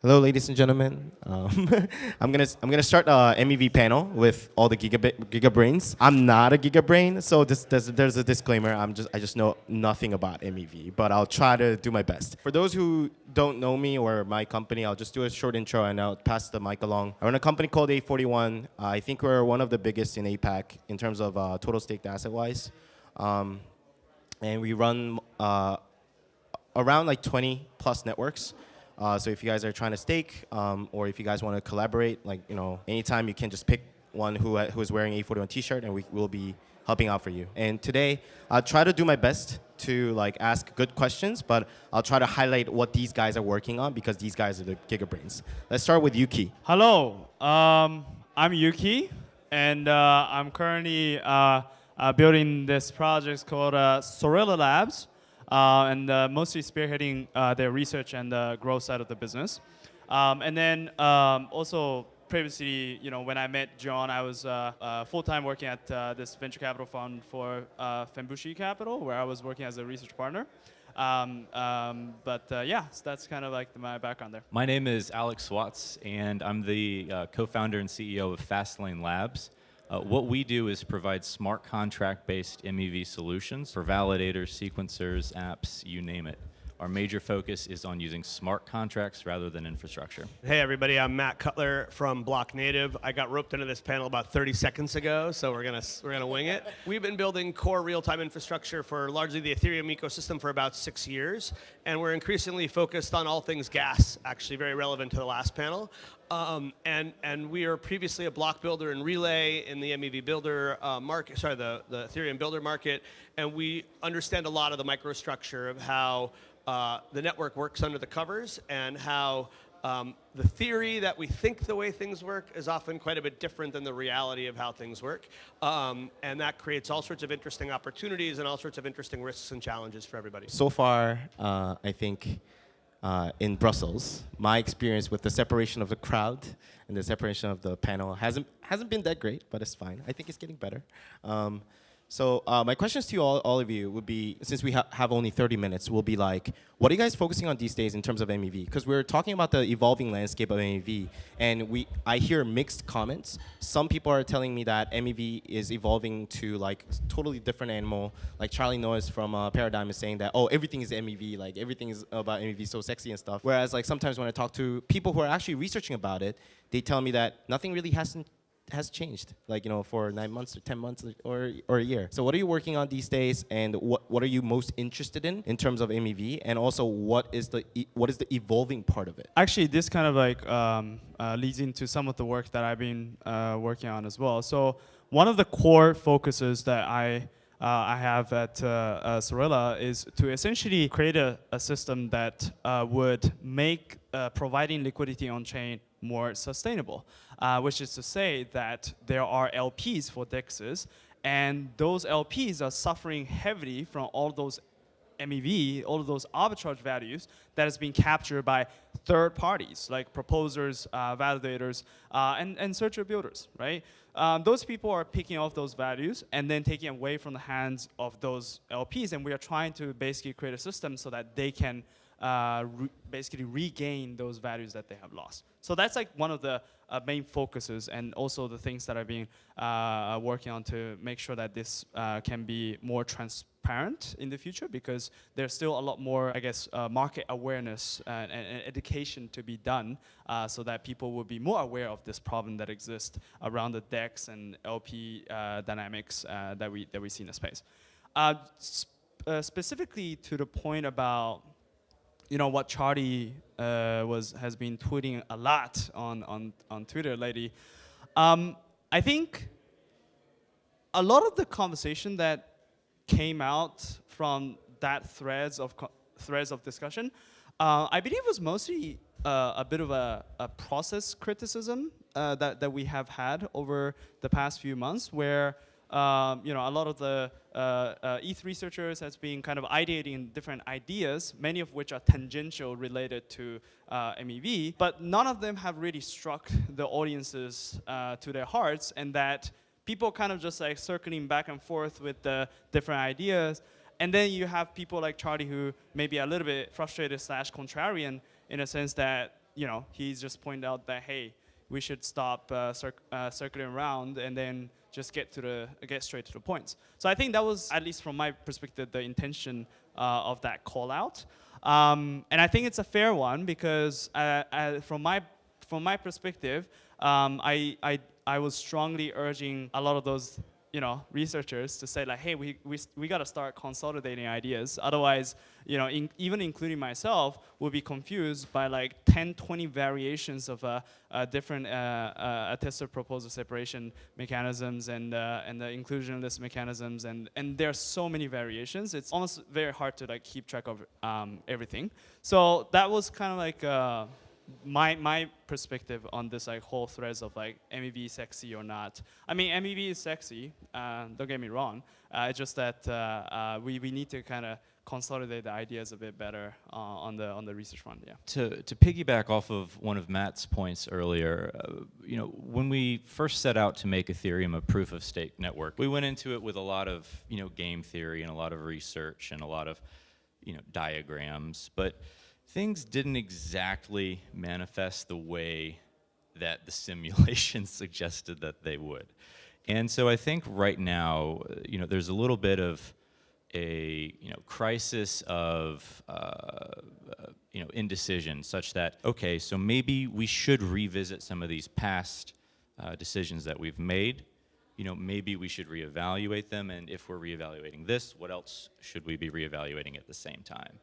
Hello, ladies and gentlemen. I'm gonna start a MEV panel with all the Giga brains. I'm not a Giga brain, so there's a disclaimer. I just know nothing about MEV, but I'll try to do my best. For those who don't know me or my company, I'll just do a short intro and I'll pass the mic along. I run a company called A41. I think we're one of the biggest in APAC in terms of total staked asset wise, and we run around like 20 plus networks. So if you guys are trying to stake, or if you guys want to collaborate, anytime you can just pick one who is wearing a A41 T-shirt, and we will be helping out for you. And today, I'll try to do my best to ask good questions, but I'll try to highlight what these guys are working on because these guys are the Giga brains. Let's start with Yuki. Hello, I'm Yuki, and I'm currently building this project called Sorella Labs. And mostly spearheading their research and the growth side of the business. And then also previously, when I met John, I was full-time working at this venture capital fund for Fenbushi Capital, where I was working as a research partner. Yeah, so that's kind of like my background there. My name is Alex Watts, and I'm the co-founder and CEO of FastLane Labs. What we do is provide smart contract-based MEV solutions for validators, sequencers, apps, you name it. Our major focus is on using smart contracts rather than infrastructure. Hey everybody, I'm Cutler from Blocknative. I got roped into this panel about 30 seconds ago, so we're gonna wing it. We've been building core real-time infrastructure for largely the Ethereum ecosystem for about 6 years, and we're increasingly focused on all things gas, actually very relevant to the last panel. And we were previously a block builder and relay in the MEV builder market, the Ethereum builder market, and we understand a lot of the microstructure of how the network works under the covers and how the theory that we think the way things work is often quite a bit different than the reality of how things work. And that creates all sorts of interesting opportunities and all sorts of interesting risks and challenges for everybody. So far, I think in Brussels, my experience with the separation of the crowd and the separation of the panel hasn't been that great, but it's fine. I think it's getting better. So my questions to you all of you would be, since we have only 30 minutes, will be like, what are you guys focusing on these days in terms of MEV? Because we're talking about the evolving landscape of MEV, and I hear mixed comments. Some people are telling me that MEV is evolving to totally different animal. Like Charlie Noyes from Paradigm is saying that, oh, everything is MEV, everything is about MEV, so sexy and stuff. Whereas sometimes when I talk to people who are actually researching about it, they tell me that nothing really has changed, for 9 months or 10 months or a year. So what are you working on these days, and what are you most interested in terms of MEV, and also what is the evolving part of it? Actually, this kind of leads into some of the work that I've been working on as well. So one of the core focuses that I have at Sorella is to essentially create a system that would make providing liquidity on chain more sustainable, which is to say that there are LPs for DEXs, and those LPs are suffering heavily from all those MEV, all of those arbitrage values that is being captured by third parties like proposers, validators, and searcher builders, right? Those people are picking off those values and then taking away from the hands of those LPs, and we are trying to basically create a system so that they can basically regain those values that they have lost. So that's one of the main focuses, and also the things that I've been working on to make sure that this can be more transparent in the future, because there's still a lot more, I guess, market awareness and education to be done, so that people will be more aware of this problem that exists around the DEX and LP dynamics that we see in the space. Specifically to the point about what Charlie has been tweeting a lot on Twitter lately. I think a lot of the conversation that came out from that threads of discussion, I believe was mostly a bit of a process criticism that we have had over the past few months, where a lot of the ETH researchers has been kind of ideating different ideas, many of which are tangential related to MEV, but none of them have really struck the audiences to their hearts, and that people kind of just circling back and forth with the different ideas. And then you have people like Charlie who may be a little bit frustrated / contrarian in a sense that he's just pointed out that, hey, we should stop circling around and then just get straight to the points. So I think that was, at least from my perspective, the intention of that call out. And I think it's a fair one because from my perspective, I was strongly urging a lot of those researchers to say like, hey, we got to start consolidating ideas. Otherwise, even including myself, will be confused by like 10, 20 variations of different attested proposal separation mechanisms and the inclusionless mechanisms, and there are so many variations. It's almost very hard to like keep track of everything. So that was kind of like my perspective on this like whole threads of like MEV sexy or not. I mean, MEV is sexy, don't get me wrong. It's just that we need to kind of consolidate the ideas a bit better on the research front. Yeah. To piggyback off of one of Matt's points earlier, when we first set out to make Ethereum a proof of stake network, we went into it with a lot of game theory and a lot of research and a lot of diagrams, but things didn't exactly manifest the way that the simulation suggested that they would. And so I think right now, there's a little bit of a crisis of indecision, such that, okay, so maybe we should revisit some of these past decisions that we've made. Maybe we should reevaluate them, and if we're reevaluating this, what else should we be reevaluating at the same time?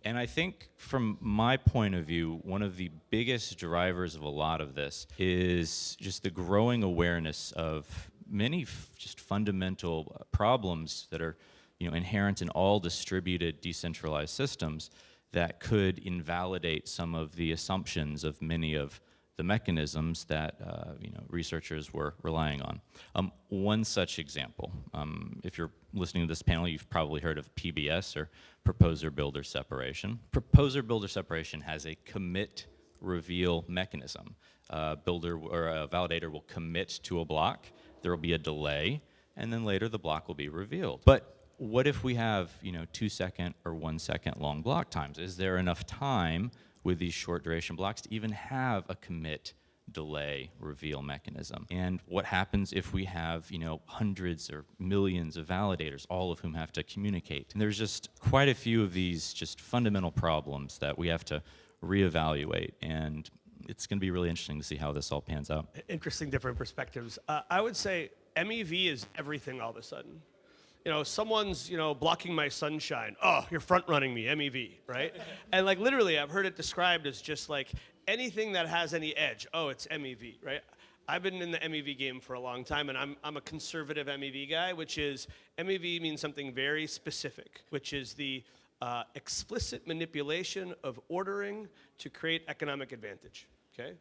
And I think from my point of view, one of the biggest drivers of a lot of this is just the growing awareness of many just fundamental problems that are inherent in all distributed decentralized systems that could invalidate some of the assumptions of many of the mechanisms that researchers were relying on. One such example, if you're listening to this panel, you've probably heard of PBS, or Proposer-Builder Separation. Proposer-Builder Separation has a commit reveal mechanism. Builder or a validator will commit to a block, there will be a delay, and then later the block will be revealed. But what if we have 2-second or 1-second long block times? Is there enough time with these short duration blocks to even have a commit delay reveal mechanism? And what happens if we have hundreds or millions of validators, all of whom have to communicate? And there's just quite a few of these just fundamental problems that we have to reevaluate, and it's going to be really interesting to see how this all pans out. Interesting different perspectives. I would say MEV is everything all of a sudden. Someone's, blocking my sunshine. Oh, you're front running me, MEV, right? And like literally, I've heard it described as just like anything that has any edge. Oh, it's MEV, right? I've been in the MEV game for a long time, and I'm a conservative MEV guy, which is MEV means something very specific, which is the explicit manipulation of ordering to create economic advantage. Okay,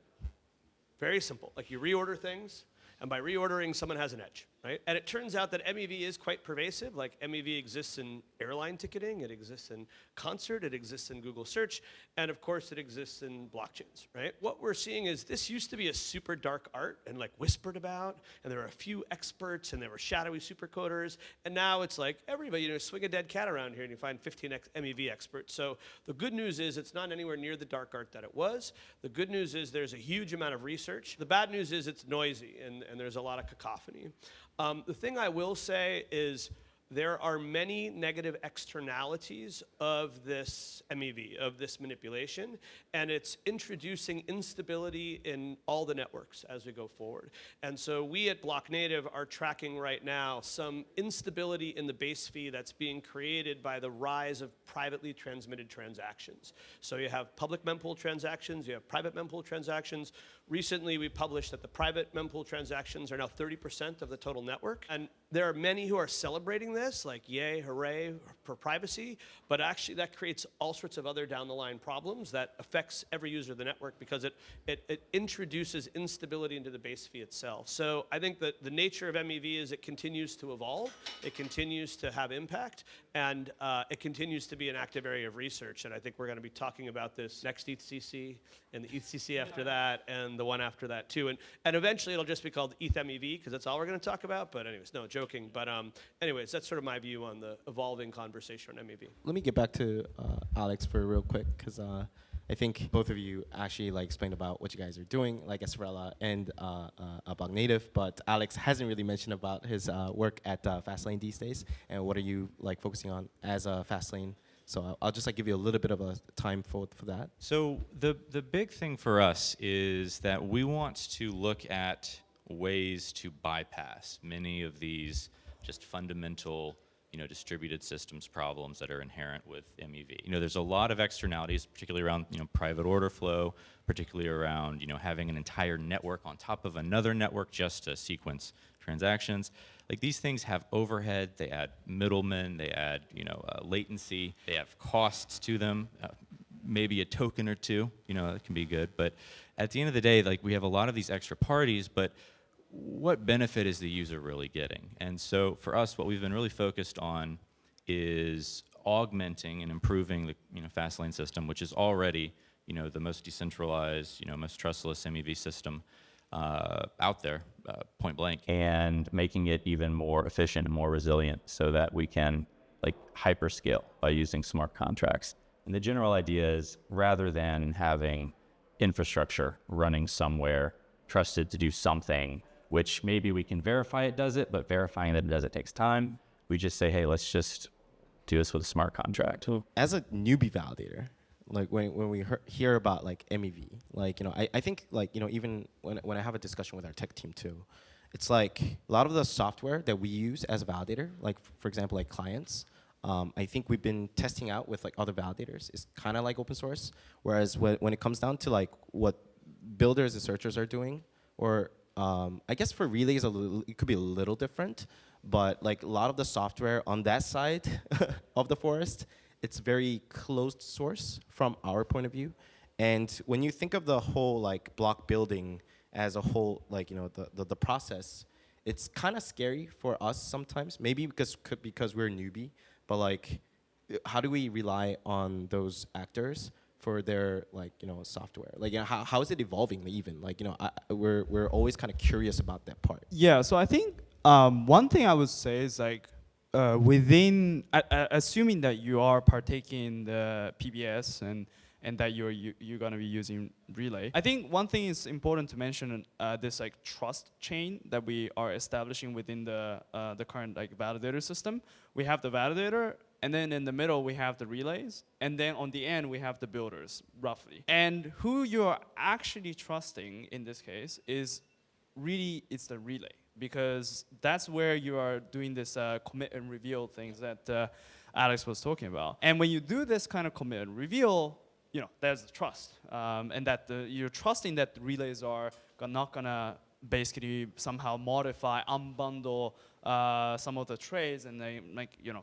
very simple. Like you reorder things. And by reordering, someone has an edge, right? And it turns out that MEV is quite pervasive. Like MEV exists in airline ticketing, it exists in concert, it exists in Google search, and of course it exists in blockchains, right? What we're seeing is this used to be a super dark art and like whispered about, and there were a few experts and there were shadowy supercoders, and now it's like everybody, swing a dead cat around here and you find 15 MEV experts. So the good news is it's not anywhere near the dark art that it was. The good news is there's a huge amount of research. The bad news is it's noisy and there's a lot of cacophony. The thing I will say is there are many negative externalities of this MEV, of this manipulation, and it's introducing instability in all the networks as we go forward. And so we at Blocknative are tracking right now some instability in the base fee that's being created by the rise of privately transmitted transactions. So you have public mempool transactions, you have private mempool transactions. Recently, we published that the private mempool transactions are now 30% of the total network. And there are many who are celebrating this, like yay, hooray for privacy, but actually that creates all sorts of other down the line problems that affects every user of the network because it introduces instability into the base fee itself. So I think that the nature of MEV is it continues to evolve, it continues to have impact, and it continues to be an active area of research. And I think we're going to be talking about this next ETHCC and the ETHCC after that and the one after that too. And eventually it'll just be called ETHMEV because that's all we're going to talk about. But anyways, no, joking. But anyways, that's sort of my view on the evolving conversation on MEV. Let me get back to Alex for real quick, because I think both of you actually like explained about what you guys are doing, like at Sorella and Blocknative, but Alex hasn't really mentioned about his work at FastLane these days, and what are you like focusing on as a FastLane? So I'll just like give you a little bit of a time for that. So the big thing for us is that we want to look at ways to bypass many of these just fundamental, distributed systems problems that are inherent with MEV. There's a lot of externalities, particularly around, private order flow, particularly around, having an entire network on top of another network just to sequence transactions. Like these things have overhead, they add middlemen, they add, latency, they have costs to them, maybe a token or two, that can be good. But at the end of the day, like we have a lot of these extra parties, but what benefit is the user really getting? And so for us, what we've been really focused on is augmenting and improving the FastLane system, which is already the most decentralized, most trustless MEV system out there, point blank. And making it even more efficient and more resilient so that we can like hyperscale by using smart contracts. And the general idea is rather than having infrastructure running somewhere trusted to do something, which maybe we can verify it does it, but verifying that it does it takes time. We just say, hey, let's just do this with a smart contract. As a newbie validator, like when we hear about like MEV, like, I think like, even when I have a discussion with our tech team too, it's like a lot of the software that we use as a validator, like for example, like clients, I think we've been testing out with like other validators. It's kind of like open source. Whereas when it comes down to like what builders and searchers are doing, or I guess for relays, it could be a little different, but like a lot of the software on that side of the forest, it's very closed source from our point of view. And when you think of the whole like block building as a whole, like the process, it's kind of scary for us sometimes. Maybe because we're newbie, but like, how do we rely on those actors for their like software? Like how is it evolving even? Like we're always kind of curious about that part. Yeah, so I think one thing I would say is like within assuming that you are partaking in the PBS and that you're going to be using Relay. I think one thing is important to mention this like trust chain that we are establishing within the current like validator system. We have the validator, and then in the middle we have the relays, and then on the end we have the builders, roughly. And who you're actually trusting in this case is really it's the relay, because that's where you are doing this commit and reveal things that Alex was talking about. And when you do this kind of commit and reveal, there's the trust, and that you're trusting that the relays are not gonna basically somehow modify, unbundle some of the trades and they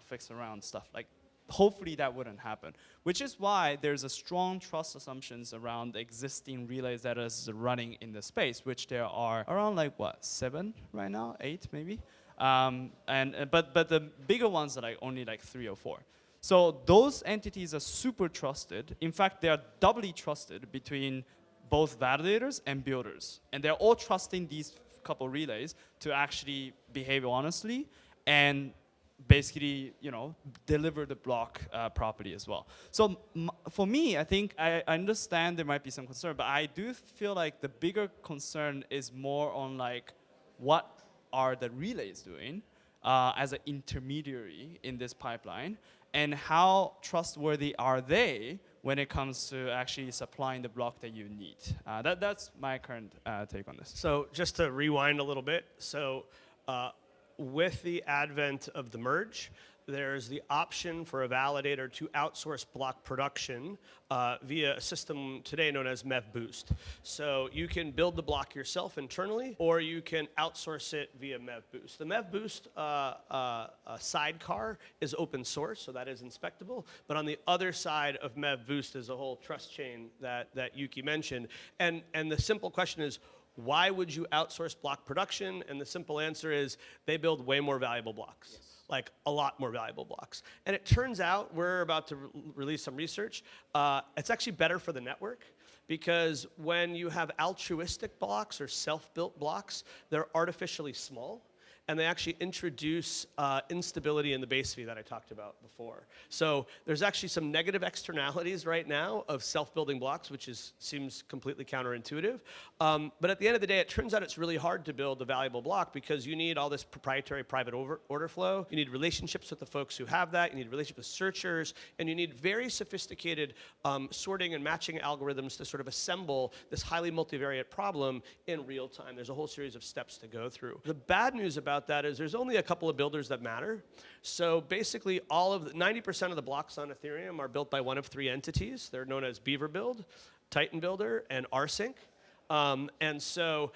fix around stuff. Like, hopefully that wouldn't happen. Which is why there's a strong trust assumptions around the existing relays that is running in the space, which there are around 7 right now, 8 maybe, but the bigger ones are only 3 or 4. So those entities are super trusted. In fact, they are doubly trusted between both validators and builders. And they're all trusting these couple relays to actually behave honestly and basically, deliver the block properly as well. So for me, I think I understand there might be some concern, but I do feel like the bigger concern is more on what are the relays doing as an intermediary in this pipeline, and how trustworthy are they when it comes to actually supplying the block that you need. That's my current take on this. So just to rewind a little bit, with the advent of the merge, there's the option for a validator to outsource block production via a system today known as MEV Boost. So you can build the block yourself internally, or you can outsource it via MEV Boost. The MEV Boost sidecar is open source, so that is inspectable. But on the other side of MEV Boost is a whole trust chain that Yuki mentioned. And the simple question is, why would you outsource block production? And the simple answer is they build way more valuable blocks. Yes. Like a lot more valuable blocks. And it turns out, we're about to release some research, it's actually better for the network, because when you have altruistic blocks or self-built blocks, they're artificially small. and they actually introduce instability in the base fee that I talked about before. So there's actually some negative externalities right now of self-building blocks, which seems completely counterintuitive. But at the end of the day, it turns out it's really hard to build a valuable block because you need all this proprietary private order flow. You need relationships with the folks who have that. You need relationships with searchers, and you need very sophisticated sorting and matching algorithms to sort of assemble this highly multivariate problem in real time. There's a whole series of steps to go through. The bad news about that is there's only a couple of builders that matter. So basically, 90% of the blocks on Ethereum are built by one of three entities. They're known as Beaver Build, Titan Builder, and rsync. And so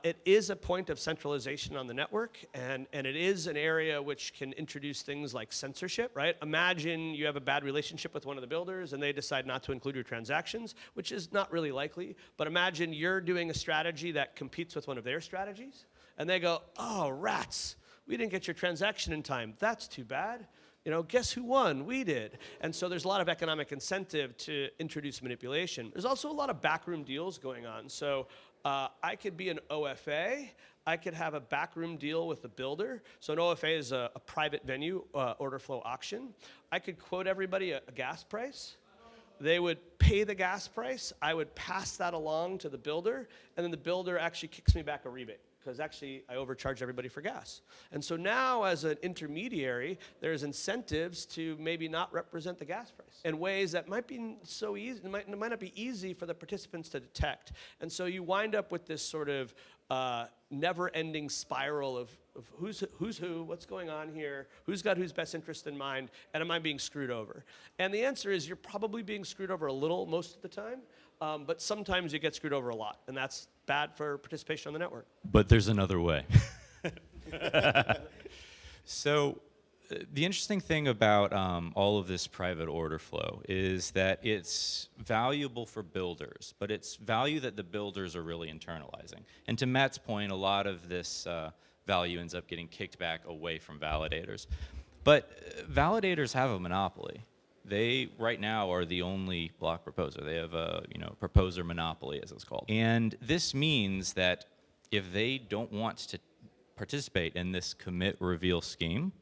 it is a point of centralization on the network, and it is an area which can introduce things like censorship, right? Imagine you have a bad relationship with one of the builders and they decide not to include your transactions, which is not really likely, but imagine you're doing a strategy that competes with one of their strategies, and they go, oh, rats, we didn't get your transaction in time. That's too bad. You know, guess who won? We did. And so there's a lot of economic incentive to introduce manipulation. There's also a lot of backroom deals going on. So I could be an OFA. I could have a backroom deal with the builder. So an OFA is a private venue order flow auction. I could quote everybody a gas price. They would pay the gas price. I would pass that along to the builder, and then the builder actually kicks me back a rebate, because actually I overcharge everybody for gas. And so now as an intermediary, there's incentives to maybe not represent the gas price in ways that might be so easy, might not be easy for the participants to detect. And so you wind up with this sort of never-ending spiral of who's who, what's going on here, who's got whose best interest in mind, and am I being screwed over? And the answer is you're probably being screwed over a little most of the time, but sometimes you get screwed over a lot, and that's bad for participation on the network. But there's another way. So the interesting thing about all of this private order flow is that it's valuable for builders, but it's value that the builders are really internalizing. And to Matt's point, a lot of this value ends up getting kicked back away from validators. But validators have a monopoly. They, right now, are the only block proposer. They have a proposer monopoly, as it's called. And this means that if they don't want to participate in this commit reveal scheme,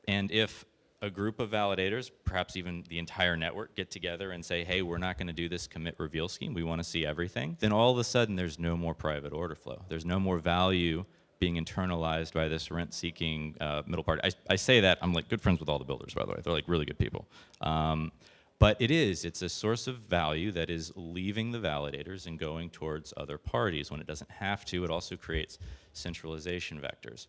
and if a group of validators, perhaps even the entire network, get together and say, hey, we're not going to do this commit reveal scheme, we want to see everything, then all of a sudden there's no more private order flow. There's no more value being internalized by this rent-seeking middle party. I say that, I'm like good friends with all the builders, by the way. They're like really good people. But it's a source of value that is leaving the validators and going towards other parties when it doesn't have to. It also creates centralization vectors.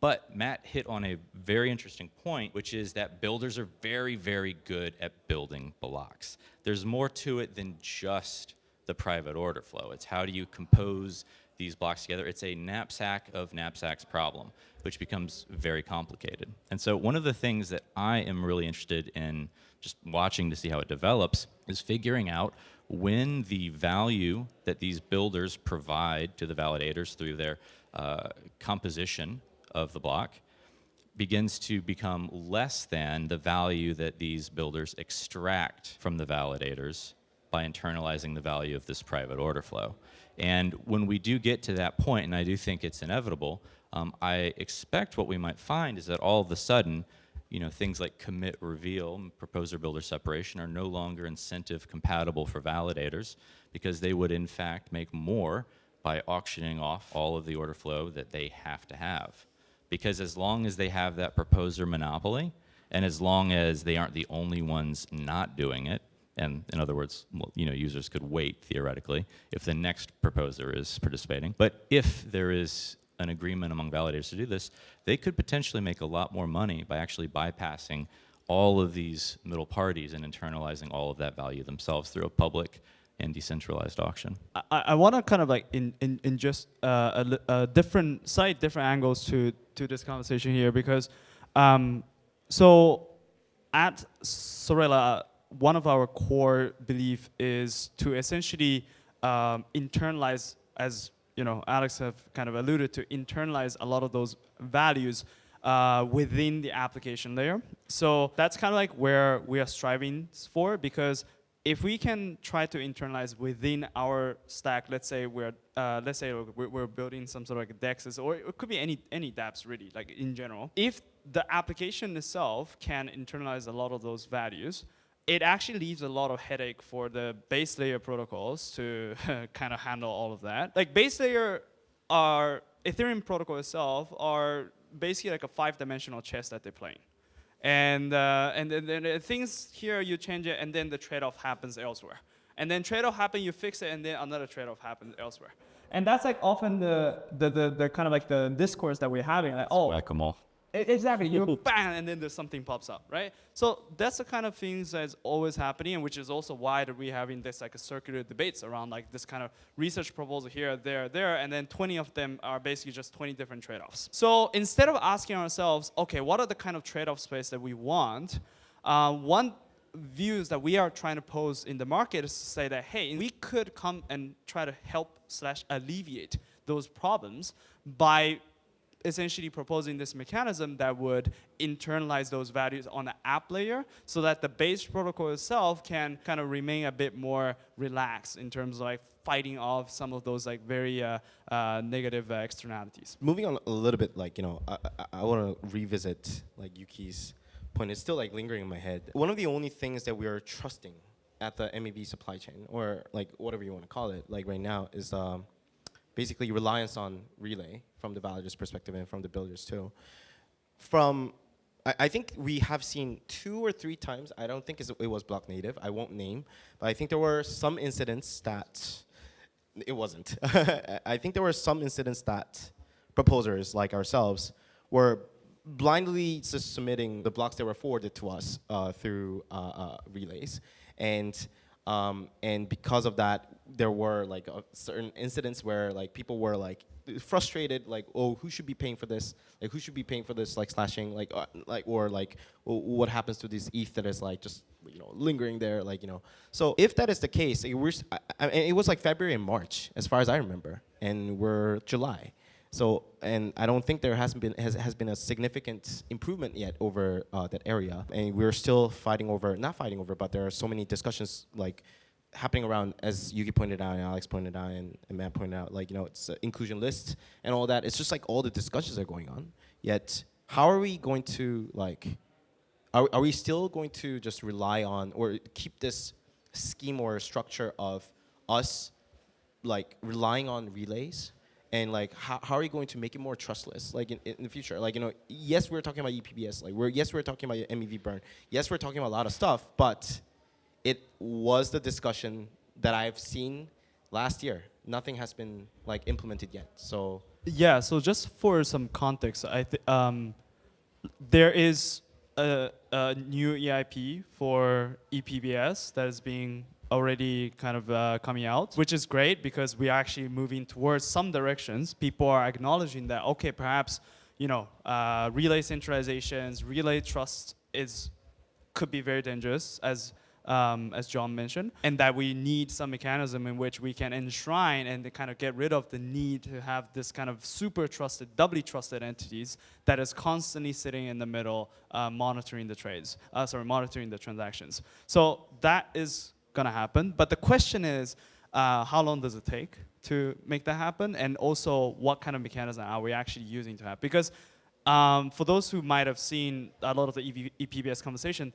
But Matt hit on a very interesting point, which is that builders are very, very good at building blocks. There's more to it than just the private order flow. It's how do you compose these blocks together. It's a knapsack of knapsacks problem, which becomes very complicated. And so one of the things that I am really interested in just watching to see how it develops is figuring out when the value that these builders provide to the validators through their composition of the block begins to become less than the value that these builders extract from the validators by internalizing the value of this private order flow. And when we do get to that point, and I do think it's inevitable, I expect what we might find is that all of a sudden, things like commit reveal, proposer builder separation are no longer incentive compatible for validators because they would in fact make more by auctioning off all of the order flow that they have to have. Because as long as they have that proposer monopoly, and as long as they aren't the only ones not doing it, and in other words, users could wait theoretically if the next proposer is participating. But if there is an agreement among validators to do this, they could potentially make a lot more money by actually bypassing all of these middle parties and internalizing all of that value themselves through a public and decentralized auction. I want to kind of like in just a different angles to this conversation here, because so at Sorella, one of our core belief is to essentially internalize, as Alex have kind of alluded to, internalize a lot of those values within the application layer. So that's kind of like where we are striving for, because if we can try to internalize within our stack, let's say we're building some sort of like DEXs, or it could be any dApps really, like in general. If the application itself can internalize a lot of those values, it actually leaves a lot of headache for the base layer protocols to kind of handle all of that. Like base layer, our Ethereum protocol itself are basically like a 5-dimensional chess that they're playing. And then things here, you change it, and then the trade-off happens elsewhere. And then trade-off happens, you fix it, and then another trade-off happens elsewhere. And that's like often the kind of like the discourse that we're having. Like, oh, Whack-a-mole. Exactly, you bang, and then there's something pops up, right? So that's the kind of things that's always happening, and which is also why that we're having this like a circular debates around like this kind of research proposal here, there, and then 20 of them are basically just 20 different trade-offs. So instead of asking ourselves, okay, what are the kind of trade-off space that we want? One views that we are trying to pose in the market is to say that, hey, we could come and try to help / alleviate those problems by essentially proposing this mechanism that would internalize those values on the app layer so that the base protocol itself can kind of remain a bit more relaxed in terms of like fighting off some of those like very negative externalities. Moving on a little bit, like, I want to revisit like Yuki's point. It's still like lingering in my head. One of the only things that we are trusting at the MEV supply chain, or like whatever you want to call it, like right now, is basically reliance on relay from the validators' perspective and from the builders too. I think we have seen 2 or 3 times, I don't think it was Blocknative, I won't name, but I think there were some incidents that it wasn't. I think there were some incidents that proposers like ourselves were blindly just submitting the blocks that were forwarded to us through relays. And because of that, there were like certain incidents where like people were like frustrated, like, oh, who should be paying for this? Like, who should be paying for this? Like slashing, or what happens to this ETH that is like just lingering there, like. So if that is the case, it was like February and March, as far as I remember, and we're July. So, and I don't think there has been a significant improvement yet over that area, and we're still not fighting over, but there are so many discussions like happening around, as Yuki pointed out, and Alex pointed out, and Matt pointed out, like, it's inclusion lists and all that. It's just like all the discussions are going on. Yet, how are we going to like? Are we still going to just rely on or keep this scheme or structure of us like relying on relays? And like, how are you going to make it more trustless, like in the future? Like, yes, we're talking about EPBS. Like, we're talking about MEV burn. Yes, we're talking about a lot of stuff, but it was the discussion that I've seen last year. Nothing has been like implemented yet. So yeah. So just for some context, there is a new EIP for EPBS that is being already kind of coming out, which is great because we are actually moving towards some directions. People are acknowledging that, okay, perhaps, relay centralizations, relay trust could be very dangerous, as John mentioned, and that we need some mechanism in which we can enshrine and kind of get rid of the need to have this kind of super trusted, doubly trusted entities that is constantly sitting in the middle, monitoring the trades, monitoring the transactions. So that is gonna happen, but the question is, how long does it take to make that happen, and also what kind of mechanism are we actually using to have? Because for those who might have seen a lot of the EPBS conversation,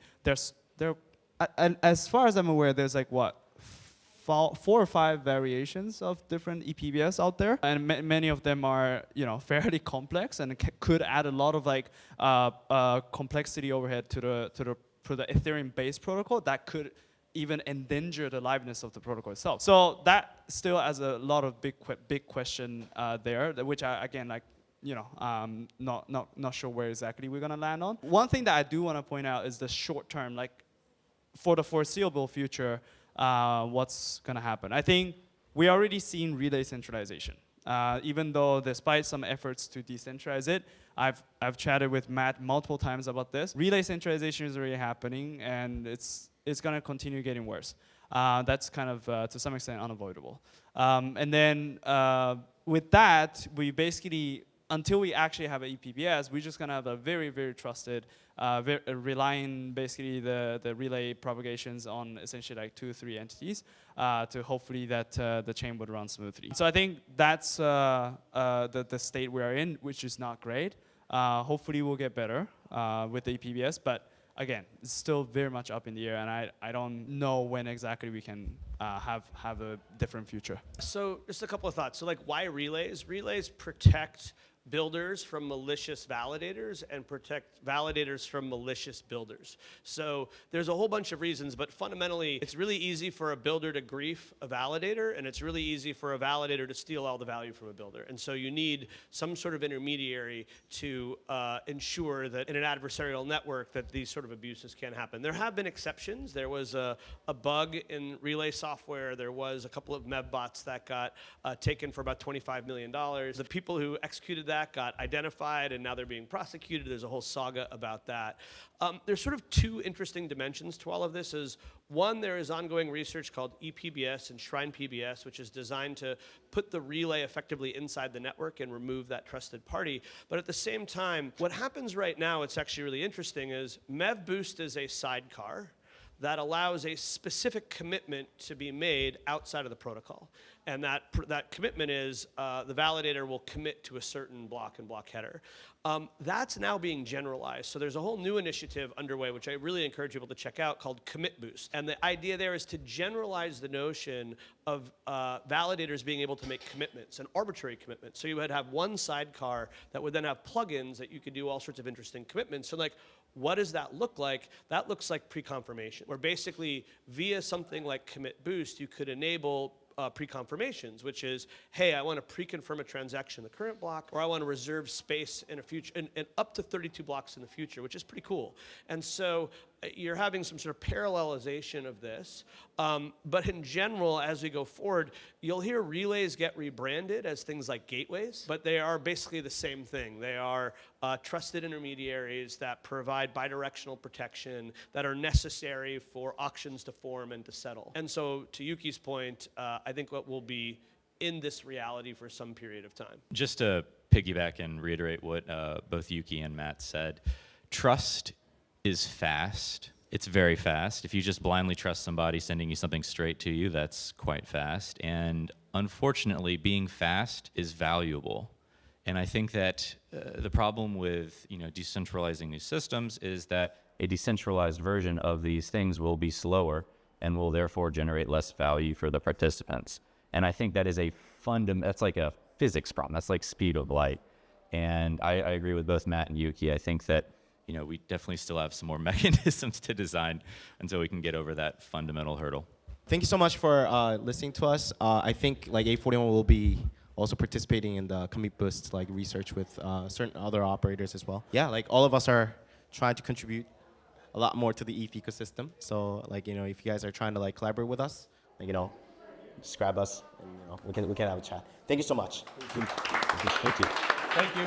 as far as I'm aware, there's like 4 or 5 variations of different EPBS out there, and many of them are fairly complex and could add a lot of like complexity overhead to the Ethereum-based protocol that could even endanger the liveness of the protocol itself. So that still has a lot of big question there, which I, again, like, not sure where exactly we're gonna land on. One thing that I do want to point out is the short term, like for the foreseeable future, what's gonna happen. I think we already seen relay centralization. Even though despite some efforts to decentralize it, I've chatted with Matt multiple times about this. Relay centralization is already happening, and it's going to continue getting worse. That's kind of, to some extent, unavoidable. And then with that, we basically until we actually have an EPBS, we're just gonna have a very, very trusted, relying basically the relay propagations on essentially like 2 or 3 entities to hopefully that the chain would run smoothly. So I think that's the state we are in, which is not great. Hopefully we'll get better with the EPBS, but again, it's still very much up in the air, and I don't know when exactly we can have a different future. So just a couple of thoughts. So like, why relays? Relays protect builders from malicious validators and protect validators from malicious builders. So there's a whole bunch of reasons, but fundamentally, it's really easy for a builder to grief a validator, and it's really easy for a validator to steal all the value from a builder. And so you need some sort of intermediary to ensure that in an adversarial network that these sort of abuses can't happen. There have been exceptions. There was a bug in relay software. There was a couple of MEV bots that got taken for about $25 million. The people who executed that got identified, and now they're being prosecuted. There's a whole saga about that. There's sort of 2 interesting dimensions to all of this. Is one, there is ongoing research called ePBS and Shrine PBS, which is designed to put the relay effectively inside the network and remove that trusted party. But at the same time, what happens right now, it's actually really interesting, is MEV Boost is a sidecar that allows a specific commitment to be made outside of the protocol. And that commitment is the validator will commit to a certain block and block header. That's now being generalized. So there's a whole new initiative underway, which I really encourage people to check out, called Commit Boost. And the idea there is to generalize the notion of validators being able to make commitments, an arbitrary commitment. So you would have one sidecar that would then have plugins that you could do all sorts of interesting commitments. So like, what does that look like? That looks like pre-confirmation, where basically via something like Commit Boost, you could enable pre-confirmations, which is, hey, I want to pre-confirm a transaction in the current block, or I want to reserve space in a future, and up to 32 blocks in the future, which is pretty cool. And so you're having some sort of parallelization of this. But in general, as we go forward, you'll hear relays get rebranded as things like gateways, but they are basically the same thing. They are trusted intermediaries that provide bidirectional protection that are necessary for auctions to form and to settle. And so to Yuki's point, I think what will be in this reality for some period of time. Just to piggyback and reiterate what both Yuki and Matt said, trust is fast. It's very fast. If you just blindly trust somebody sending you something straight to you, that's quite fast. And unfortunately, being fast is valuable. And I think that the problem with decentralizing these systems is that A decentralized version of these things will be slower and will therefore generate less value for the participants. And I think that is that's like a physics problem. That's like speed of light. And I agree with both Matt and Yuki. I think that we definitely still have some more mechanisms to design until we can get over that fundamental hurdle. Thank you so much for listening to us. I think like 841 will be also participating in the Commit Boost research with certain other operators as well. Yeah, all of us are trying to contribute a lot more to the ETH ecosystem. So if you guys are trying to collaborate with us, just grab us and we can have a chat. Thank you so much. Thank you. Thank you.